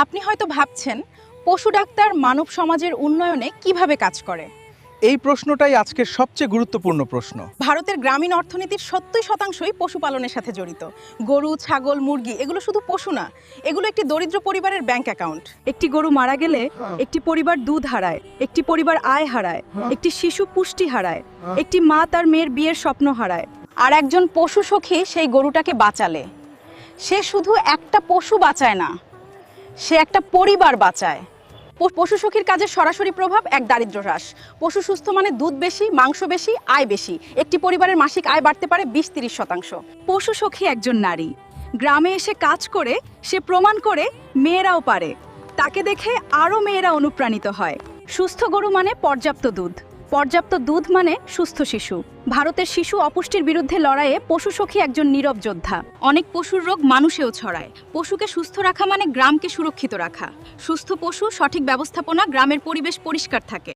আপনি হয়তো ভাবছেন পশু ডাক্তার মানব সমাজের উন্নয়নে কিভাবে কাজ করে। এই প্রশ্নটাই আজকের সবচেয়ে গুরুত্বপূর্ণ প্রশ্ন। ভারতের গ্রামীণ অর্থনীতির 70% পশুপালনের সাথে জড়িত। গরু, ছাগল, মুরগি এগুলো শুধু পশু না, এগুলো একটি দরিদ্র পরিবারের ব্যাংক অ্যাকাউন্ট। একটি গরু মারা গেলে একটি পরিবার দুধ হারায়, একটি পরিবার আয় হারায়, একটি শিশু পুষ্টি হারায়, একটি মা তার মেয়ের বিয়ের স্বপ্ন হারায়। আর একজন পশু সখী সেই গরুটাকে বাঁচালে সে শুধু একটা পশু বাঁচায় না, সে একটা পরিবার বাঁচায়। পশু সখীর কাজের সরাসরি প্রভাব এক দারিদ্র্য হ্রাস। পশু সুস্থ মানে দুধ বেশি, মাংস বেশি, আয় বেশি। একটি পরিবারের মাসিক আয় বাড়তে পারে 20-30%। পশু সখী একজন নারী গ্রামে এসে কাজ করে সে প্রমাণ করে মেয়েরাও পারে। তাকে দেখে আরও মেয়েরা অনুপ্রাণিত হয়। সুস্থ গরু মানে পর্যাপ্ত দুধ, পর্যাপ্ত দুধ মানে সুস্থ শিশু। ভারতের শিশু অপুষ্টির বিরুদ্ধে লড়াইয়ে পশু সখী একজন নীরব যোদ্ধা। অনেক পশুর রোগ মানুষেও ছড়ায়। পশুকে সুস্থ রাখা মানে গ্রামকে সুরক্ষিত রাখা। সুস্থ পশু, সঠিক ব্যবস্থাপনা, গ্রামের পরিবেশ পরিষ্কার থাকে।